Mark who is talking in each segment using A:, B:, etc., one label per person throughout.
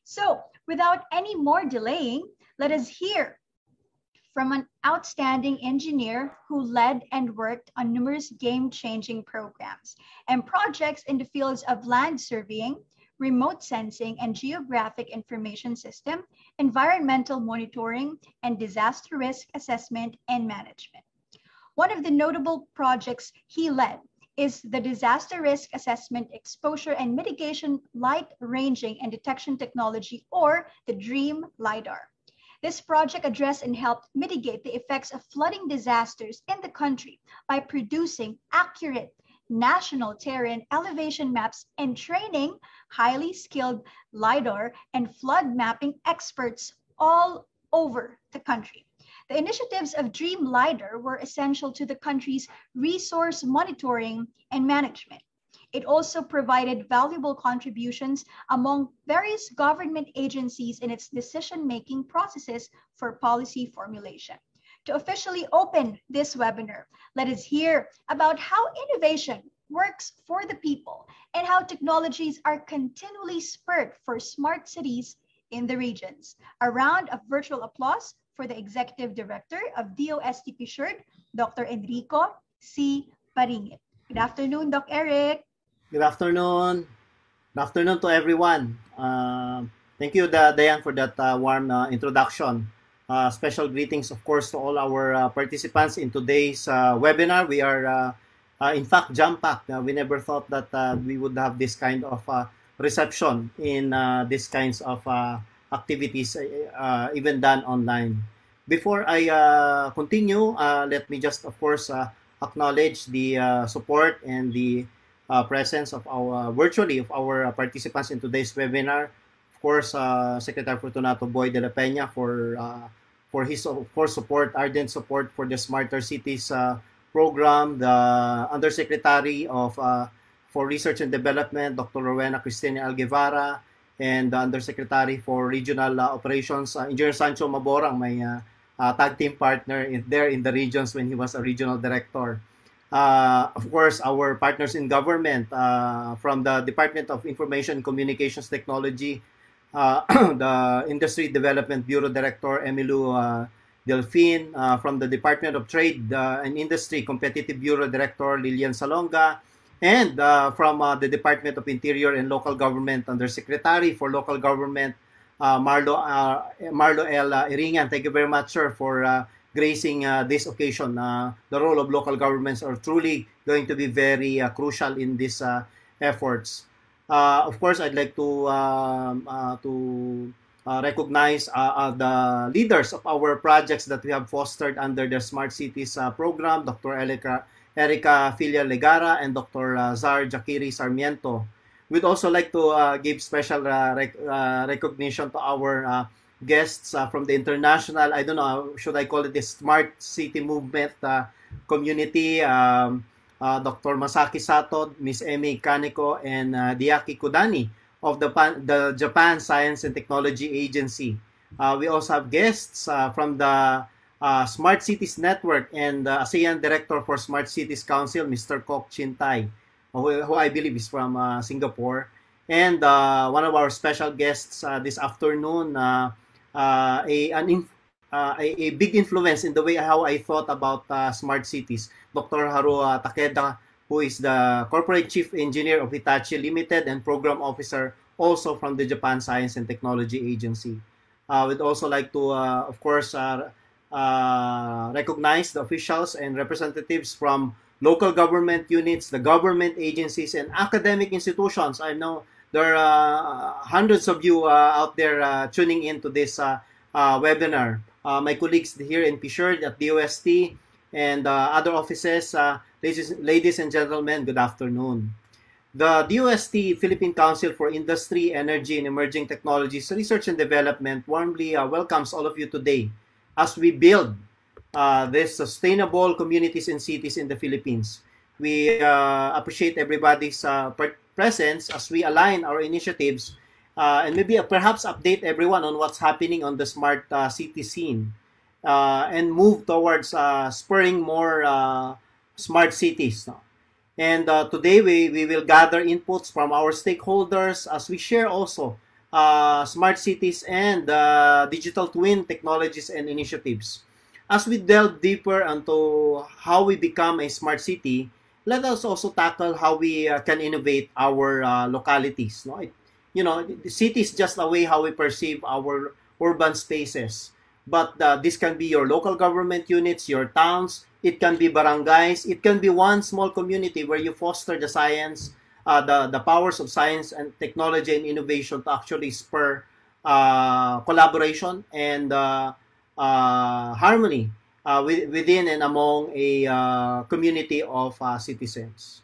A: So without any more delaying, let us hear from an outstanding engineer who led and worked on numerous game-changing programs and projects in the fields of land surveying, remote sensing and geographic information system, environmental monitoring, and disaster risk assessment and management. One of the notable projects he led is the Disaster Risk Assessment, Exposure and Mitigation Light Ranging and Detection Technology, or the DREAM LiDAR. This project addressed and helped mitigate the effects of flooding disasters in the country by producing accurate national terrain elevation maps and training highly skilled LiDAR and flood mapping experts all over the country. The initiatives of DREAM LiDAR were essential to the country's resource monitoring and management. It also provided valuable contributions among various government agencies in its decision-making processes for policy formulation. To officially open this webinar, let us hear about how innovation works for the people and how technologies are continually spurred for smart cities in the regions. A round of virtual applause for the Executive Director of DOST-PCIERRD, Dr. Enrico C. Paringit. Good afternoon, Doc Eric.
B: Good afternoon. Good afternoon to everyone. Thank you, Diane, for that warm introduction. Special greetings, of course, to all our participants in today's webinar. We are, in fact, jam-packed. We never thought that we would have this kind of reception in these kinds of activities, even done online. Before I continue, let me just, of course, acknowledge the support and the presence of our virtually of our participants in today's webinar. Of course, Secretary Fortunato Boy de la Peña for his, of course, support, ardent support for the Smarter Cities program, the Undersecretary of for Research and Development, Dr. Rowena Cristina Alguevara, and the Undersecretary for Regional Operations, Engineer Sancho Maborang, my tag team partner there in the regions when he was a regional director. Of course, our partners in government, from the Department of Information and Communications Technology, the Industry Development Bureau Director, Emilu Delfin, from the Department of Trade and Industry Competitive Bureau Director, Lilian Salonga, and from the Department of Interior and Local Government, Undersecretary for Local Government, Marlo L. Iringan. Thank you very much, sir, for gracing this occasion. The role of local governments are truly going to be very crucial in these efforts. Of course, I'd like to recognize the leaders of our projects that we have fostered under the Smart Cities program, Dr. Erica Filia Legara and Dr. Zar Jakiri Sarmiento. We'd also like to give special recognition to our guests from the international, I don't know, should I call it the Smart City Movement community, Dr. Masaki Sato, Ms. Emi Kaneko, and Diaki Kudani of the Japan Science and Technology Agency. We also have guests from the Smart Cities Network and the ASEAN Director for Smart Cities Council, Mr. Kok Chin Tai, who I believe is from Singapore. And one of our special guests this afternoon, a big influence in the way how I thought about smart cities, Dr. Haru Takeda, who is the Corporate Chief Engineer of Hitachi Limited and Program Officer also from the Japan Science and Technology Agency. We'd also like to, of course, recognize the officials and representatives from local government units, the government agencies, and academic institutions. I know there are hundreds of you out there tuning into this webinar. My colleagues here in PCIERRD at DOST and other offices, ladies and gentlemen, good afternoon. The DOST-Philippine Council for Industry, Energy, and Emerging Technologies Research and Development warmly welcomes all of you today as we build these sustainable communities and cities in the Philippines. We appreciate everybody's presence as we align our initiatives and maybe perhaps update everyone on what's happening on the smart city scene and move towards spurring more smart cities. And today we will gather inputs from our stakeholders as we share also smart cities, and digital twin technologies and initiatives. As we delve deeper into how we become a smart city, let us also tackle how we can innovate our localities. No? The city is just a way how we perceive our urban spaces. But this can be your local government units, your towns, it can be barangays, it can be one small community where you foster the science, the powers of science and technology and innovation to actually spur collaboration and harmony within and among a community of citizens.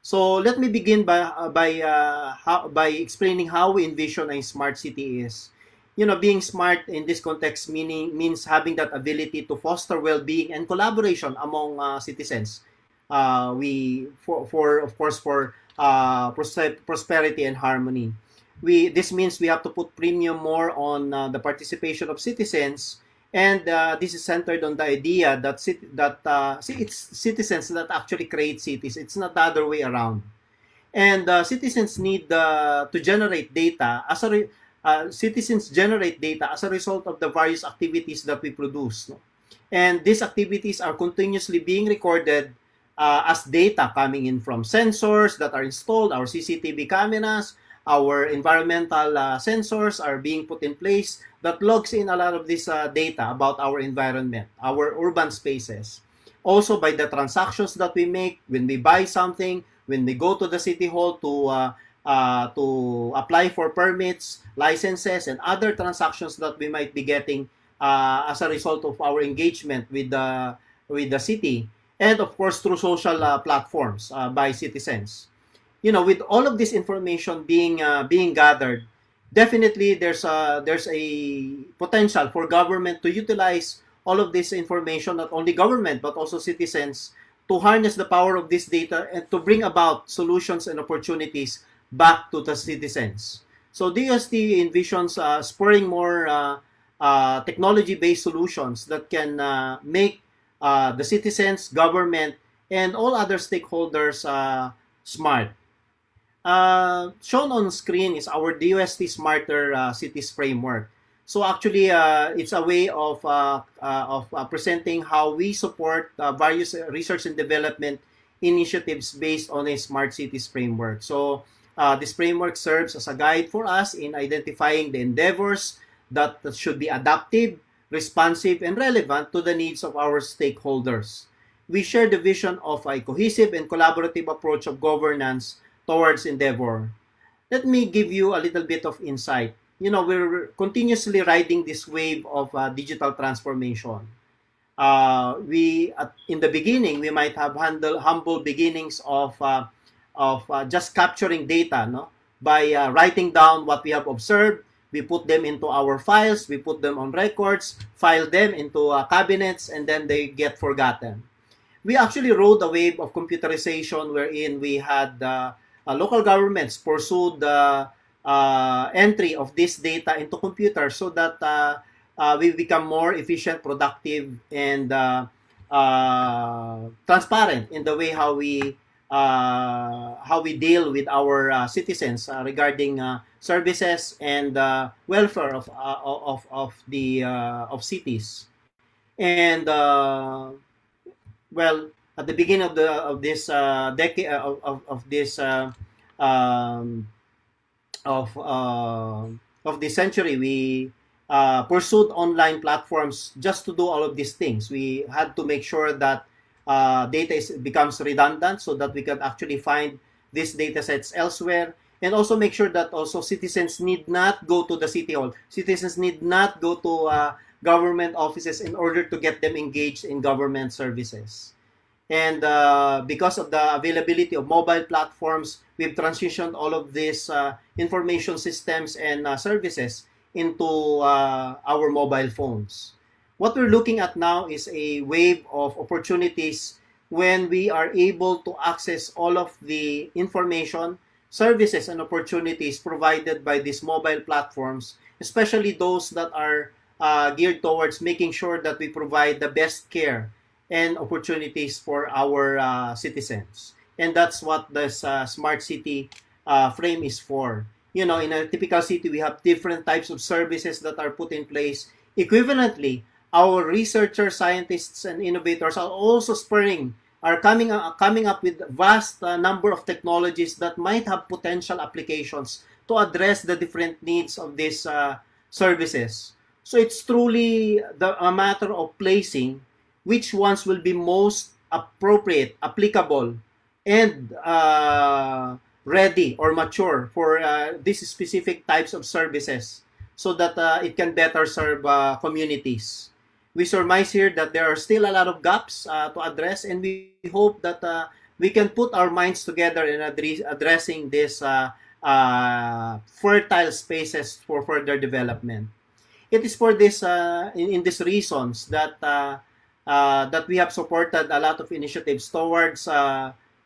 B: So let me begin by explaining how we envision a smart city is. Being smart in this context means having that ability to foster well-being and collaboration among citizens. Of course, for prosperity and harmony. This means we have to put premium more on the participation of citizens, and this is centered on the idea that it's citizens that actually create cities. It's not the other way around. And citizens need to generate data citizens generate data as a result of the various activities that we produce. No? And these activities are continuously being recorded as data coming in from sensors that are installed, our CCTV cameras, our environmental sensors are being put in place that logs in a lot of this data about our environment, our urban spaces. Also by the transactions that we make when we buy something, when we go to the city hall to apply for permits, licenses, and other transactions that we might be getting as a result of our engagement with the city, and of course through social platforms by citizens. With all of this information being gathered, definitely there's a potential for government to utilize all of this information, not only government but also citizens, to harness the power of this data and to bring about solutions and opportunities back to the citizens. So DOST envisions spurring more technology-based solutions that can make the citizens, government, and all other stakeholders smart. Shown on screen is our DOST Smarter Cities Framework. So actually, it's a way of presenting how we support various research and development initiatives based on a smart cities framework. So this framework serves as a guide for us in identifying the endeavors that should be adaptive, responsive, and relevant to the needs of our stakeholders. We share the vision of a cohesive and collaborative approach of governance towards endeavor. Let me give you a little bit of insight. We're continuously riding this wave of digital transformation. In the beginning, we might have humble beginnings of just capturing data, no? By writing down what we have observed. We put them into our files, we put them on records, file them into cabinets, and then they get forgotten. We actually rode a wave of computerization wherein we had local governments pursued the entry of this data into computers so that we become more efficient, productive, and transparent in the way how we deal with our citizens regarding services and welfare of cities. And well, at the beginning of this decade of this century, we pursued online platforms just to do all of these things. We had to make sure that data becomes redundant so that we can actually find these data sets elsewhere, and also make sure that also citizens need not go to the city hall. Citizens need not go to government offices in order to get them engaged in government services. And because of the availability of mobile platforms, we've transitioned all of these information systems and services into our mobile phones. What we're looking at now is a wave of opportunities when we are able to access all of the information, services, and opportunities provided by these mobile platforms, especially those that are geared towards making sure that we provide the best care and opportunities for our citizens. And that's what this smart city frame is for. you know, in a typical city, we have different types of services that are put in place. Equivalently, our researchers, scientists, and innovators are also coming up with vast number of technologies that might have potential applications to address the different needs of these services. So it's truly a matter of placing which ones will be most appropriate, applicable, and ready or mature for these specific types of services so that it can better serve communities. We surmise here that there are still a lot of gaps to address, and we hope that we can put our minds together in addressing these fertile spaces for further development. It is for this, in these reasons that that we have supported a lot of initiatives towards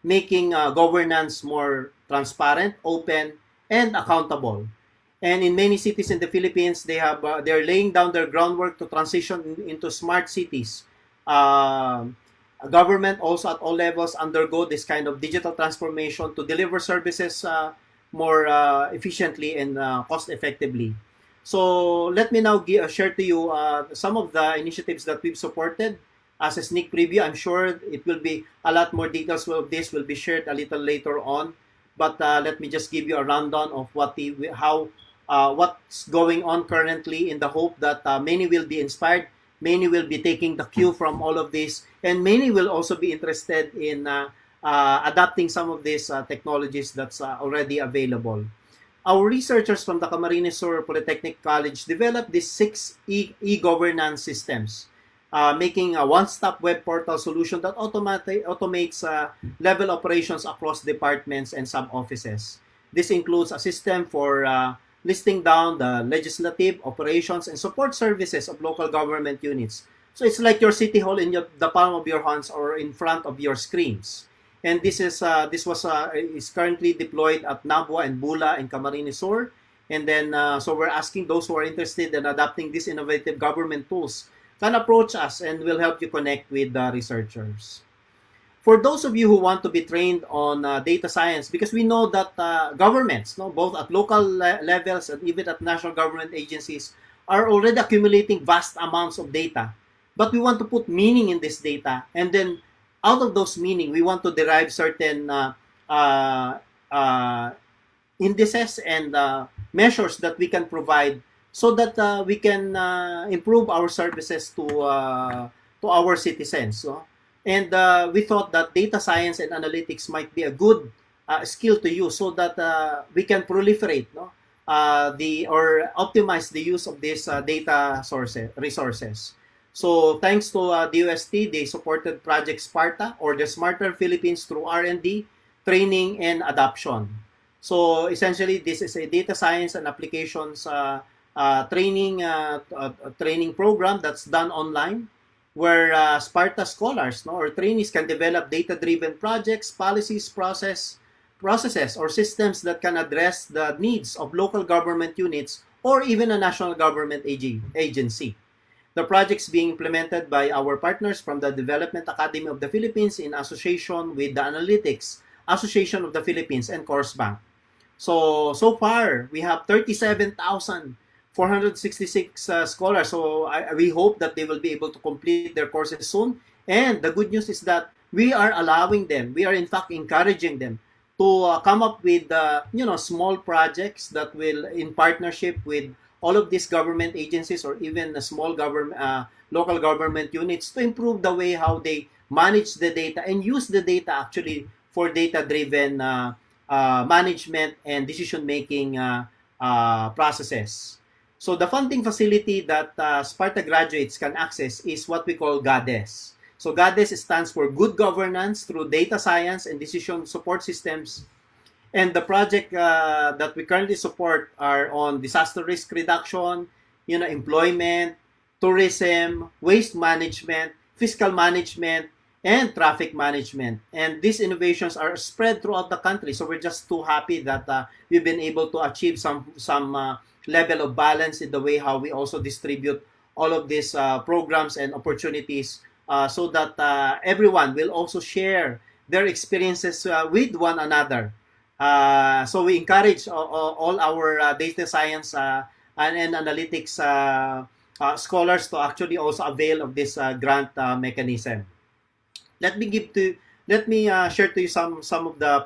B: making governance more transparent, open, and accountable. And in many cities in the Philippines, they're laying down their groundwork to transition into smart cities. Government also at all levels undergo this kind of digital transformation to deliver services more efficiently and cost effectively. So let me now share to you some of the initiatives that we've supported as a sneak preview. I'm sure it will be a lot more details of this will be shared a little later on. But let me just give you a rundown of what's going on currently, in the hope that many will be inspired, many will be taking the cue from all of this, and many will also be interested in adapting some of these technologies that's already available. Our researchers from the Camarines Sur Polytechnic College developed these 6 e-governance systems, making a one-stop web portal solution that automates level operations across departments and sub-offices. This includes a system for listing down the legislative, operations, and support services of local government units. So it's like your city hall in the palm of your hands or in front of your screens. And this is currently deployed at Nabua and Bula and Camarines Sur. And then, so we're asking those who are interested in adopting these innovative government tools can approach us, and we'll help you connect with the researchers. For those of you who want to be trained on data science, because we know that governments, both at local levels and even at national government agencies, are already accumulating vast amounts of data. But we want to put meaning in this data, and then out of those meaning, we want to derive certain indices and measures that we can provide so that we can improve our services to our citizens. And we thought that data science and analytics might be a good skill to use so that we can proliferate or optimize the use of these data resources. So thanks to DOST, they supported Project Sparta, or the Smarter Philippines, through R&D, training, and adoption. So essentially, this is a data science and applications training program that's done online, where Sparta scholars or trainees can develop data-driven projects, policies, processes, or systems that can address the needs of local government units or even a national government agency. The projects being implemented by our partners from the Development Academy of the Philippines in association with the Analytics Association of the Philippines and Course Bank. So far, we have 37,466 scholars. So we hope that they will be able to complete their courses soon. And the good news is that we are allowing them, we are in fact encouraging them to come up with small projects that will, in partnership with all of these government agencies or even the small local government units, to improve the way how they manage the data and use the data actually for data-driven management and decision-making processes. So the funding facility that Sparta graduates can access is what we call GODES. So GODES stands for Good Governance Through Data Science and Decision Support Systems. And the project that we currently support are on disaster risk reduction, employment, tourism, waste management, fiscal management, and traffic management. And these innovations are spread throughout the country. So we're just too happy that we've been able to achieve some level of balance in the way how we also distribute all of these programs and opportunities so that everyone will also share their experiences with one another. So we encourage all our data science and analytics scholars to actually also avail of this grant mechanism. Let me share to you some of the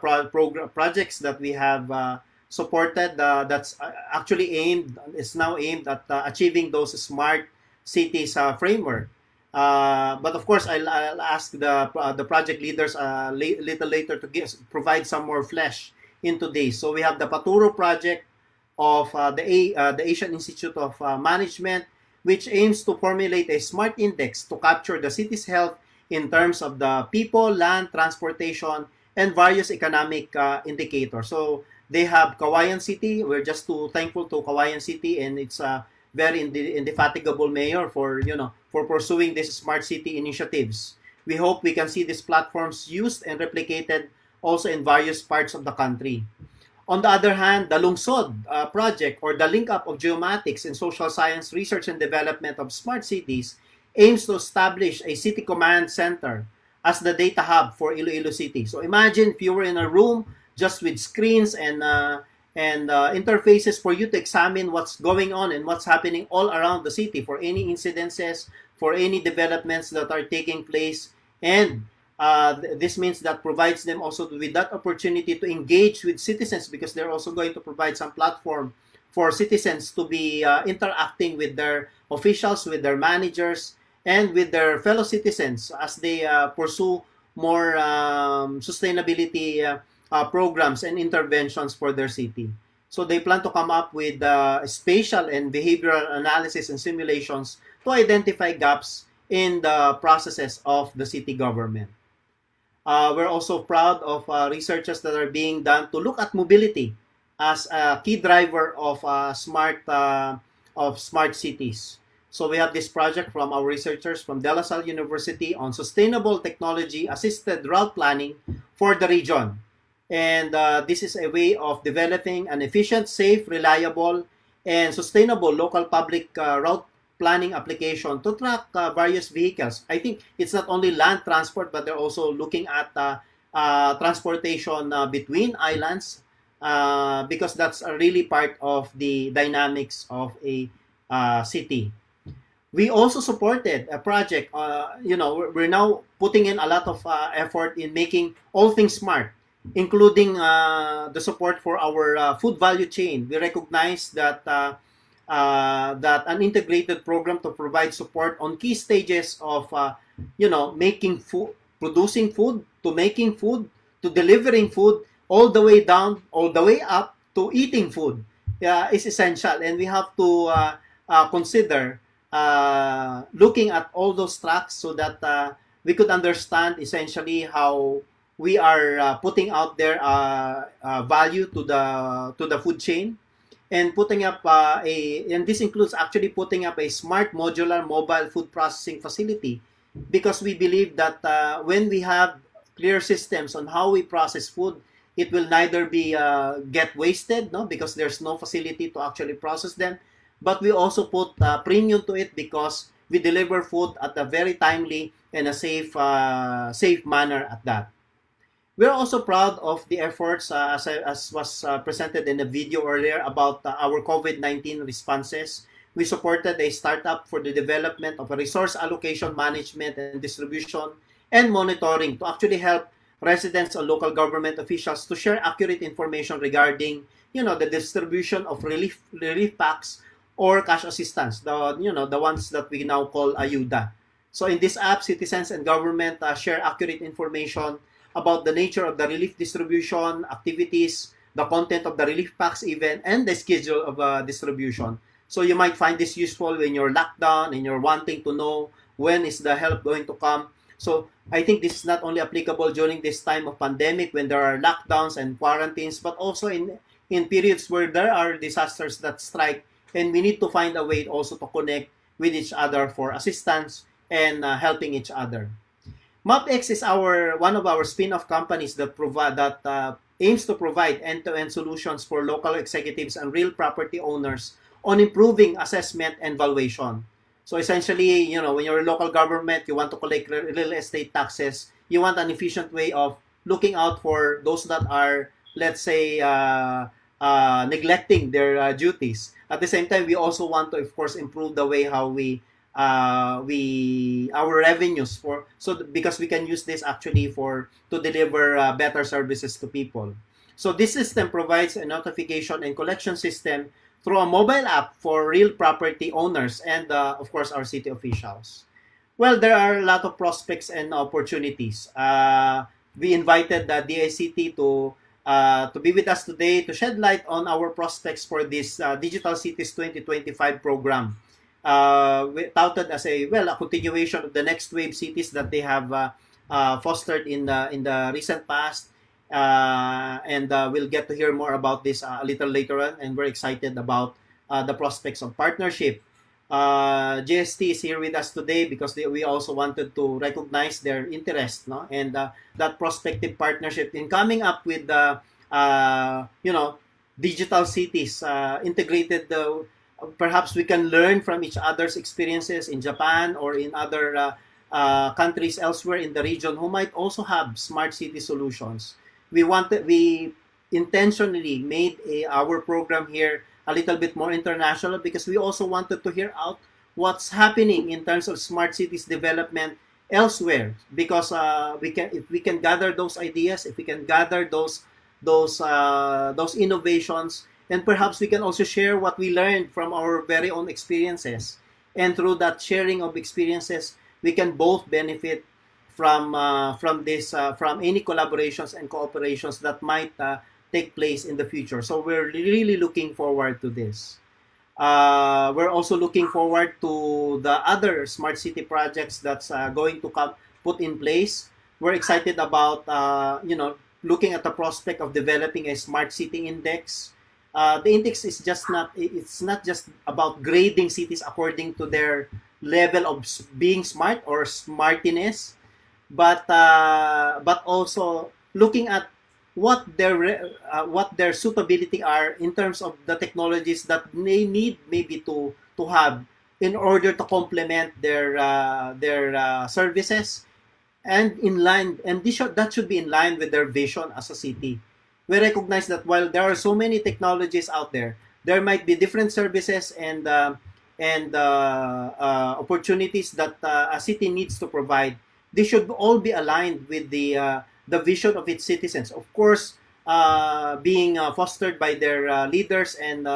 B: projects that we have supported that's actually now aimed at achieving those smart cities framework. But of course, I'll ask the project leaders little later to provide some more flesh into this. So we have the Paturo project of the Asian Institute of Management, which aims to formulate a smart index to capture the city's health in terms of the people, land, transportation, and various economic indicators. So they have Kawayan City. We're just too thankful to Kawayan City and its very indefatigable mayor for pursuing these smart city initiatives. We hope we can see these platforms used and replicated also in various parts of the country. On the other hand, the Lungsod project, or the link up of geomatics and social science research and development of smart cities, aims to establish a city command center as the data hub for Iloilo City. So imagine if you were in a room just with screens and interfaces for you to examine what's going on and what's happening all around the city for any incidences, for any developments that are taking place. And this means that provides them also with that opportunity to engage with citizens, because they're also going to provide some platform for citizens to be interacting with their officials, with their managers, and with their fellow citizens as they pursue more sustainability programs and interventions for their city. So they plan to come up with spatial and behavioral analysis and simulations to identify gaps in the processes of the city government. We're also proud of researches that are being done to look at mobility as a key driver of smart cities. So we have this project from our researchers from De La Salle University on sustainable technology-assisted route planning for the region. And this is a way of developing an efficient, safe, reliable, and sustainable local public route planning application to track various vehicles. I think it's not only land transport, but they're also looking at transportation between islands because that's really part of the dynamics of a city. We also supported a project, we're now putting in a lot of effort in making all things smart, including the support for our food value chain. We recognize that that an integrated program to provide support on key stages of, making food, producing food, to making food, to delivering food, all the way down, all the way up to eating food is essential. And we have to consider looking at all those tracks so that we could understand essentially how we are putting out their value to the food chain, and putting up and this includes actually putting up a smart modular mobile food processing facility, because we believe that when we have clear systems on how we process food, it will neither be get wasted, because there's no facility to actually process them, but we also put premium to it because we deliver food at a very timely and a safe manner at that. We're also proud of the efforts, as was presented in the video earlier, about our COVID-19 responses. We supported a startup for the development of a resource allocation management and distribution and monitoring to actually help residents and local government officials to share accurate information regarding, the distribution of relief packs or cash assistance, the ones that we now call ayuda. So in this app, citizens and government share accurate information about the nature of the relief distribution activities, the content of the relief packs even, and the schedule of distribution. So you might find this useful when you're locked down and you're wanting to know when is the help going to come. So I think this is not only applicable during this time of pandemic when there are lockdowns and quarantines, but also in periods where there are disasters that strike, and we need to find a way also to connect with each other for assistance and helping each other. Modx is one of our spin-off companies that aims to provide end-to-end solutions for local executives and real property owners on improving assessment and valuation. So essentially, when you're a local government, you want to collect real estate taxes, you want an efficient way of looking out for those that are let's say, neglecting their duties. At the same time, we also want to, of course, improve the way how our revenues because we can use this actually to deliver better services to people. So this system provides a notification and collection system through a mobile app for real property owners and of course our city officials. Well, there are a lot of prospects and opportunities. We invited the DICT to be with us today to shed light on our prospects for this Digital Cities 2025 program. Touted as a continuation of the next wave cities that they have fostered in the recent past, and we'll get to hear more about this a little later on, and we're excited about the prospects of partnership. GST is here with us today because we also wanted to recognize their interest, no, and that prospective partnership in coming up with the digital cities integrated. Perhaps we can learn from each other's experiences in Japan or in other countries elsewhere in the region who might also have smart city solutions. We intentionally made our program here a little bit more international because we also wanted to hear out what's happening in terms of smart cities development elsewhere. Because if we can gather those ideas, if we can gather those innovations, and perhaps we can also share what we learned from our very own experiences. And through that sharing of experiences, we can both benefit from any collaborations and cooperations that might take place in the future. So we're really looking forward to this. We're also looking forward to the other smart city projects that's going to put in place. We're excited about looking at the prospect of developing a smart city index. The index is it's not just about grading cities according to their level of being smart or smartiness, but also looking at what their suitability are in terms of the technologies that they need maybe to have in order to complement their services, and that should be in line with their vision as a city. We recognize that while there are so many technologies out there, there might be different services and opportunities that a city needs to provide. They should all be aligned with the vision of its citizens. Of course, being fostered by their leaders and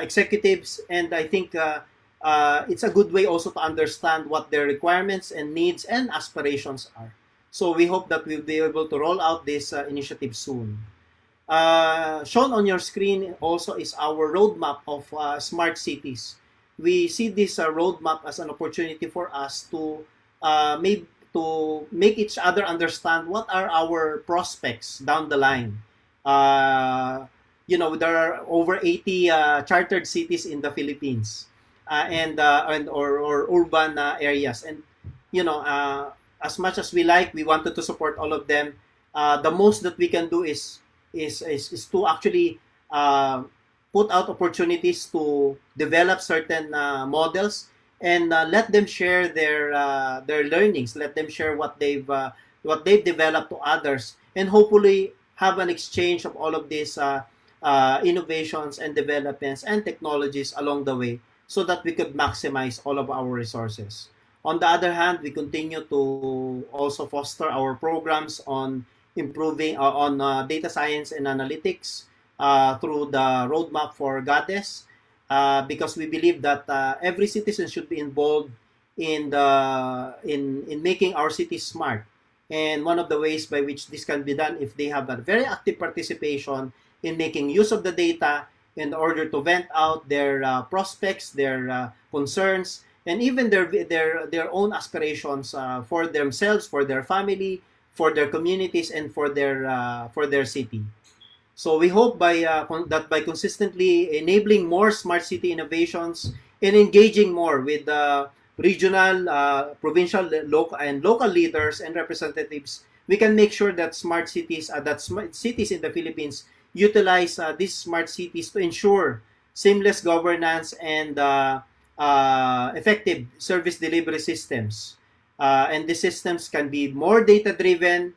B: executives. And I think it's a good way also to understand what their requirements and needs and aspirations are. So we hope that we'll be able to roll out this initiative soon. Shown on your screen also is our roadmap of smart cities. We see this roadmap as an opportunity for us to make each other understand what are our prospects down the line. There are over 80 chartered cities in the Philippines, or urban areas, and as much as we wanted to support all of them. The most that we can do is to actually put out opportunities to develop certain models and let them share their learnings, let them share what they've developed to others, and hopefully have an exchange of all of these innovations and developments and technologies along the way, so that we could maximize all of our resources. On the other hand, we continue to also foster our programs on improving on data science and analytics through the roadmap for Goddess, because we believe that every citizen should be involved in making our cities smart. And one of the ways by which this can be done, if they have a very active participation in making use of the data in order to vent out their prospects, their concerns, and even their own aspirations for themselves, for their family, for their communities, and for their city. So we hope that by consistently enabling more smart city innovations and engaging more with regional, provincial, local leaders and representatives, we can make sure that smart cities in the Philippines utilize these smart cities to ensure seamless governance and effective service delivery systems. And the systems can be more data-driven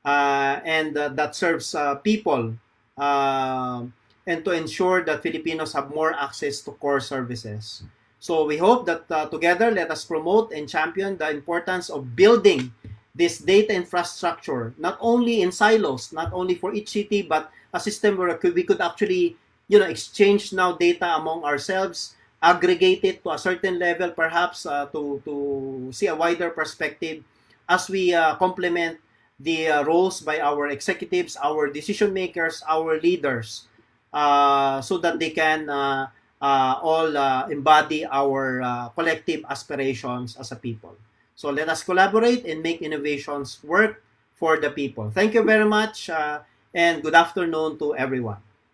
B: and that serves people and to ensure that Filipinos have more access to core services. So we hope that together, let us promote and champion the importance of building this data infrastructure, not only in silos, not only for each city, but a system where we could actually, exchange now data among ourselves, aggregate it to a certain level, perhaps to see a wider perspective as we complement the roles by our executives, our decision makers, our leaders, so that they can all embody our collective aspirations as a people. So let us collaborate and make innovations work for the people. Thank you very much, and good afternoon to everyone.